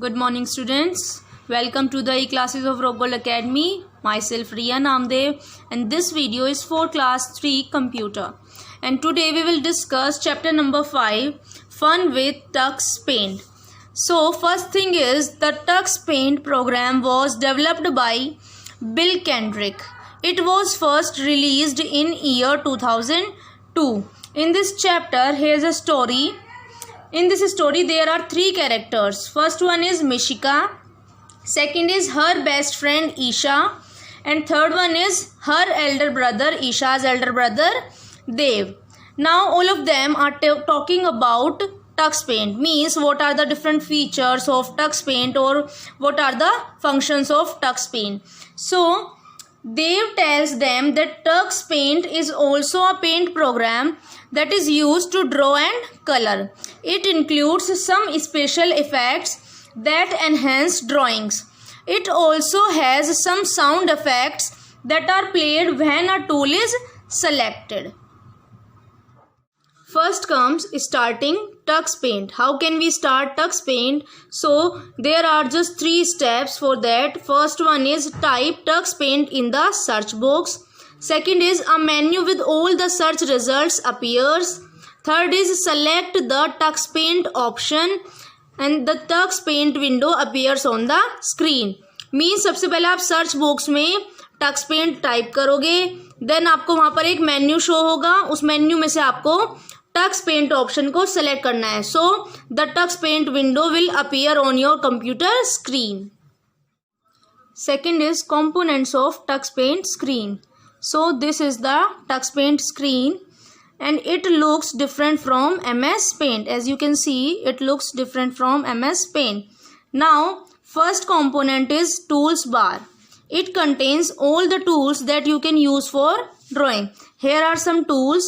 Good morning, students. Welcome to the e-classes of Rockgold Academy. Myself Riya Namdev, and this video is for class 3 computer. And today we will discuss chapter number 5, Fun with Tux Paint. So first thing is, the Tux Paint program was developed by Bill Kendrick. It was first released in year 2002. In this chapter, here's a story. In this story, there are 3 characters. First one is Mishika. Second is her best friend Isha. And third one is her elder brother, Isha's elder brother, Dev. Now all of them are talking about Tux Paint. Means what are the different features of Tux Paint, or what are the functions of Tux Paint. So Dev tells them that Tux Paint is also a paint program that is used to draw and color. It includes some special effects that enhance drawings. It also has some sound effects that are played when a tool is selected. First comes starting Tux Paint. How can we start Tux Paint? So there are just 3 steps for that. First one is type Tux Paint in the search box. Second is a menu with all the search results appears. Third is select the Tux Paint option and the Tux Paint window appears on the screen. Means सबसे पहले आप search box में Tux Paint type करोगे, then आपको वहाँ पर एक menu show होगा. उस मेन्यू में से आपको Tux Paint ऑप्शन को सेलेक्ट करना है. So the Tux Paint window will appear on your computer screen. Second is components of Tux Paint screen. So this is the Tux Paint screen and it looks different from MS Paint. As you can see, it looks different from MS Paint. Now first component is tools bar. It contains all the tools that you can use for drawing. Here are some tools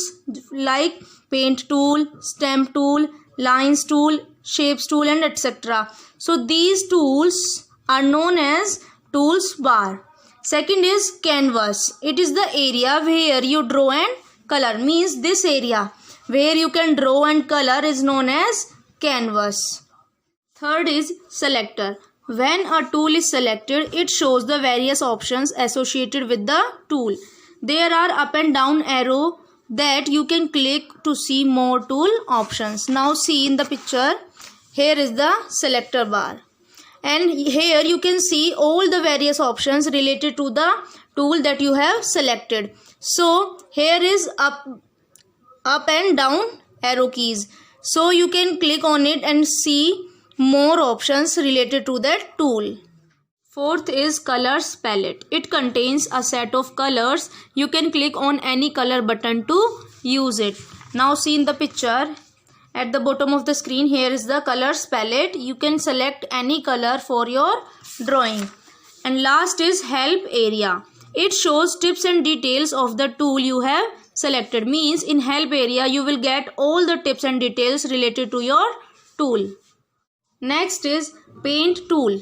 like paint tool, stamp tool, lines tool, shapes tool and etc. So these tools are known as tools bar. Second is canvas. It is the area where you draw and color. Means this area where you can draw and color is known as canvas. Third is selector. When a tool is selected, it shows the various options associated with the tool. There are up and down arrow that you can click to see more tool options. Now see in the picture, here is the selector bar. And here you can see all the various options related to the tool that you have selected. So here is up and down arrow keys. So you can click on it and see more options related to that tool. Fourth is colors palette. It contains a set of colors. You can click on any color button to use it. Now see in the picture. At the bottom of the screen, here is the colors palette. You can select any color for your drawing. And last is help area. It shows tips and details of the tool you have selected. Means in help area you will get all the tips and details related to your tool. Next is paint tool.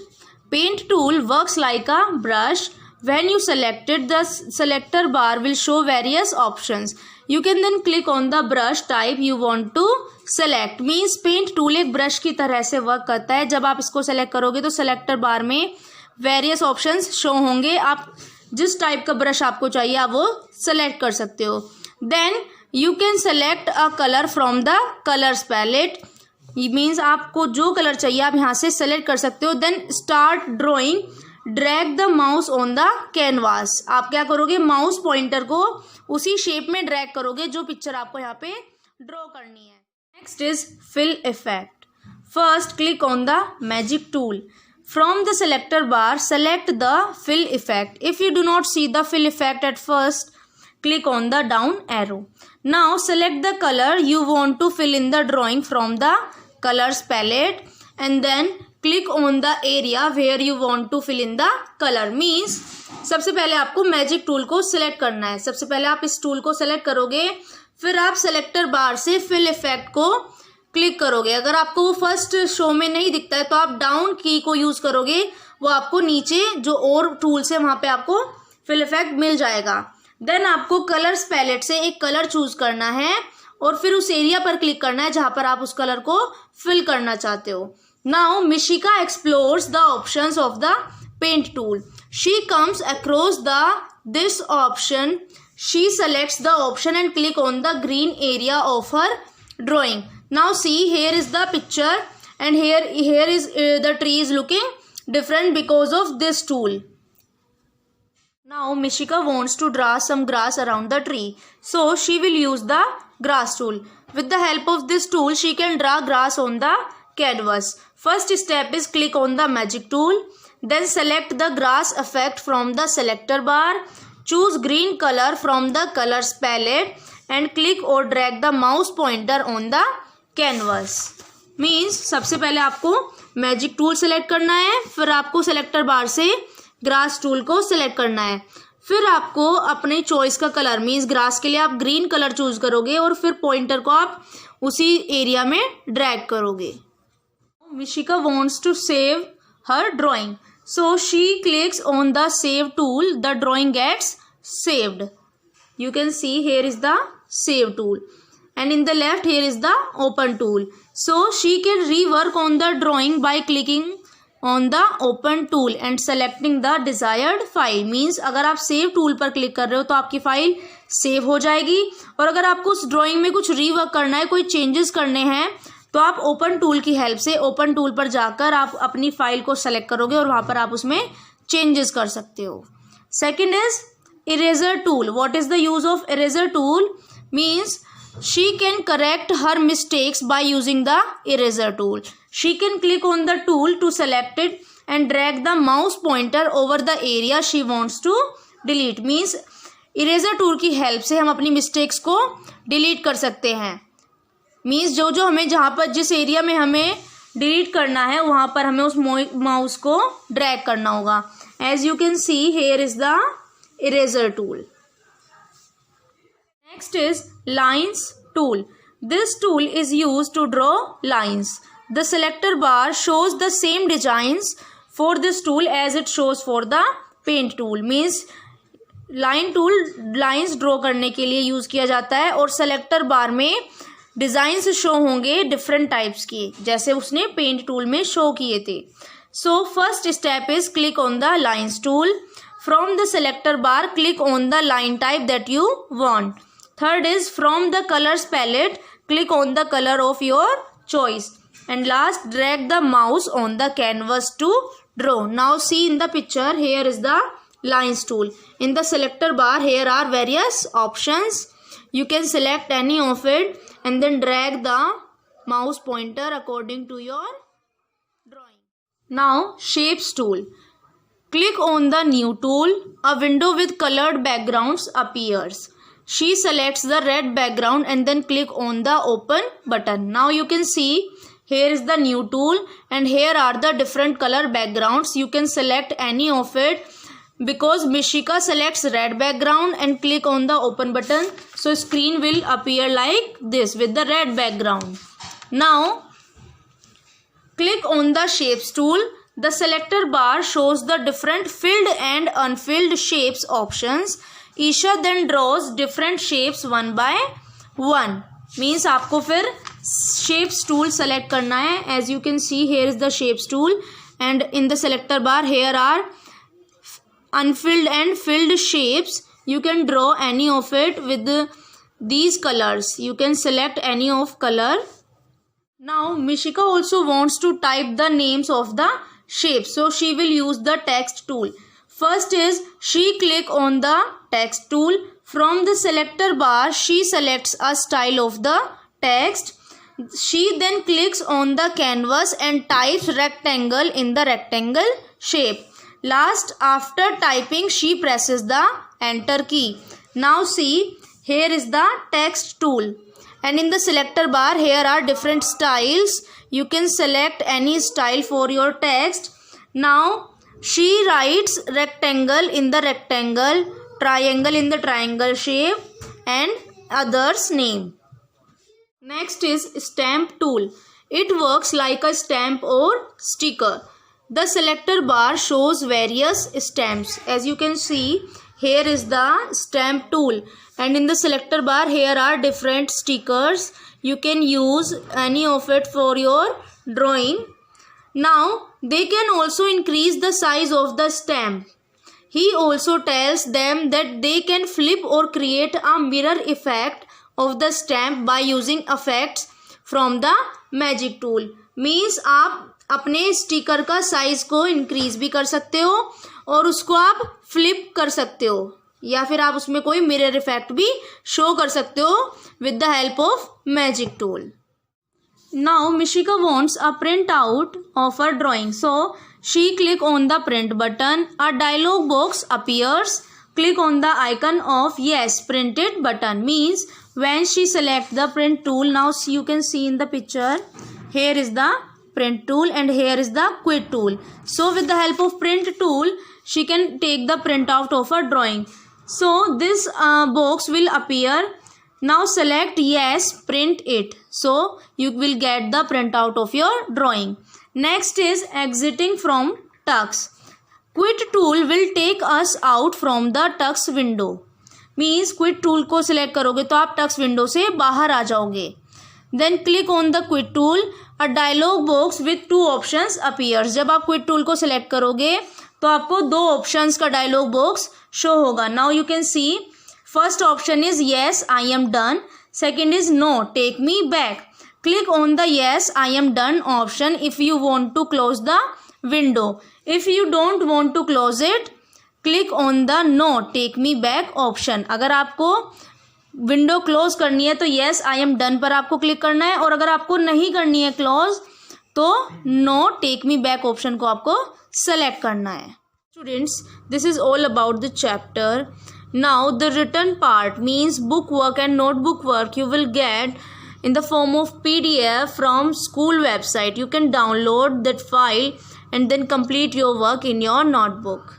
Paint tool works like a brush. When you select it, the selector bar will show various options. You can then click on the brush type you want to select. Means paint tool एक brush की तरह से work करता है. जब आप इसको select करोगे तो सेलेक्टर बार में वेरियस ऑप्शंस शो होंगे. आप जिस टाइप का ब्रश आपको चाहिए आप वो सेलेक्ट कर सकते हो. Then you can select a colour from the colours palette. Means आपको जो कलर चाहिए आप यहाँ से सेलेक्ट कर सकते हो. Then start drawing. Drag the mouse on the canvas. आप क्या करोगे, माउस पॉइंटर को उसी शेप में ड्रैग करोगे जो पिक्चर आपको यहाँ पे ड्रॉ करनी है. Next is fill effect. First click on the magic tool. From the selector bar select the fill effect. If you do not see the fill effect at first, click on the down arrow. Now select the color you want to fill in the drawing from the colors palette and then click on the area where you want to fill in the color. Means सबसे पहले आपको magic tool को select करना है. सबसे पहले आप इस टूल को सेलेक्ट करोगे, फिर आप सेलेक्टर बार से फिल इफेक्ट को क्लिक करोगे. अगर आपको वो फर्स्ट शो में नहीं दिखता है तो आप डाउन की को यूज करोगे, वो आपको नीचे जो और टूल्स है वहां पे आपको फिल इफेक्ट मिल जाएगा. देन आपको कलर्स पैलेट से एक कलर चूज करना है और फिर उस एरिया पर क्लिक करना है जहां पर आप उस कलर को फिल करना चाहते हो. Now Mishika explores the options of the paint tool. She comes across this option. She selects the option and click on the green area of her drawing. Now see, here is the picture, and here is the tree is looking different because of this tool. Now Mishika wants to draw some grass around the tree, so she will use the grass tool. With the help of this tool, she can draw grass on the canvas. First step is click on the magic tool, then select the grass effect from the selector bar. Choose green color from the colors palette and click or drag the mouse pointer on the canvas. Means सबसे पहले आपको magic tool select करना है, फिर आपको selector बार से grass tool को select करना है, फिर आपको अपने चॉइस का कलर मीन्स ग्रास के लिए आप ग्रीन कलर चूज करोगे और फिर पॉइंटर को आप उसी एरिया में ड्रैग करोगे. Mishika wants to save her drawing, so she clicks on the save tool. The drawing gets saved. You can see here is the save tool, and in the left here is the open tool. So she can rework on the drawing by clicking on the open tool and selecting the desired file. Means अगर आप save tool पर click कर रहे हो तो आपकी file save हो जाएगी, और अगर आपको उस ड्राइंग में कुछ रीवर्क करना है, कोई चेंजेस करने हैं, तो आप ओपन टूल की हेल्प से ओपन टूल पर जाकर आप अपनी फाइल को सेलेक्ट करोगे और वहाँ पर आप उसमें चेंजेस कर सकते हो. Second is eraser tool. What is the use of eraser tool? Means she can correct her mistakes by using the eraser tool. She can click on the tool to select it and drag the mouse pointer over the area she wants to delete. Means eraser tool की help से हम अपनी mistakes को delete कर सकते हैं. Means जो हमें जहाँ पर जिस एरिया में हमें डिलीट करना है वहाँ पर हमें उस माउस को ड्रैग करना होगा. As you can see here is the eraser tool. Next is lines tool. This tool is used to draw lines. The selector bar shows the same designs for this tool as it shows for the paint tool. Means line tool lines draw करने के लिए use किया जाता है और selector बार में designs show होंगे different types के, जैसे उसने पेंट टूल में शो किए थे. So first step is click on the lines tool. From the selector bar click on the line type that you want. Third is from the colors palette, click on the color of your choice. And last, drag the mouse on the canvas to draw. Now see in the picture, here is the lines tool. In the selector bar, here are various options. You can select any of it and then drag the mouse pointer according to your drawing. Now shapes tool. Click on the new tool. A window with colored backgrounds appears. She selects the red background and then click on the open button. Now you can see here is the new tool and here are the different color backgrounds. You can select any of it. Because Mishika selects red background and click on the open button, so screen will appear like this with the red background. Now click on the shapes tool. The selector bar shows the different filled and unfilled shapes options. Isha then draws different shapes one by one. Means आपको फिर shapes tool select करना है. As you can see here is the shapes tool and in the selector bar here are unfilled and filled shapes. You can draw any of it with these colors. You can select any of color. Now Mishika also wants to type the names of the shapes, so she will use the text tool. First is she click on the text tool. From the selector bar she selects a style of the text. She then clicks on the canvas and types rectangle in the rectangle shape. Last, after typing she presses the enter key. Now see here is the text tool and in the selector bar here are different styles. You can select any style for your text. Now she writes rectangle in the rectangle, triangle in the triangle shape and others name. Next is stamp tool. It works like a stamp or sticker. The selector bar shows various stamps. As you can see here is the stamp tool and in the selector bar here are different stickers. You can use any of it for your drawing. Now they can also increase the size of the stamp. He also tells them that they can flip or create a mirror effect of the stamp by using effects from the magic tool. Means आप अपने sticker का size को increase भी कर सकते हो और उसको आप फ्लिप कर सकते हो, या फिर आप उसमें कोई मिरर इफेक्ट भी शो कर सकते हो with the help of magic tool. Now Mishika wants a print out of her drawing. So she click on the print button. A dialog box appears. Click on the icon of yes printed button. Means when she select the print tool, now you can see in the picture, here is the print tool and here is the quit tool. So with the help of print tool, she can take the print out of her drawing. So this box will appear. Now select yes, print it. So you will get the printout of your drawing. Next is exiting from Tux. Quit tool will take us out from the Tux window. Means quit tool को select करोगे तो आप Tux window से बाहर आ जाओगे. Then click on the quit tool. A dialog box with two options appears. जब आप quit tool को select करोगे तो आपको दो options का dialog box show होगा. Now you can see. First option is yes, I am done. Second is no, take me back. Click on the yes, I am done option if you want to close the window. If you don't want to close it, click on the no, take me back option. अगर आपको window close करनी है तो yes, I am done पर आपको click करना है, और अगर आपको नहीं करनी है क्लोज तो no, take me back option को आपको सेलेक्ट करना है. Students, this is all about the chapter. Now the written part means book work and notebook work you will get in the form of PDF from school website. You can download that file and then complete your work in your notebook.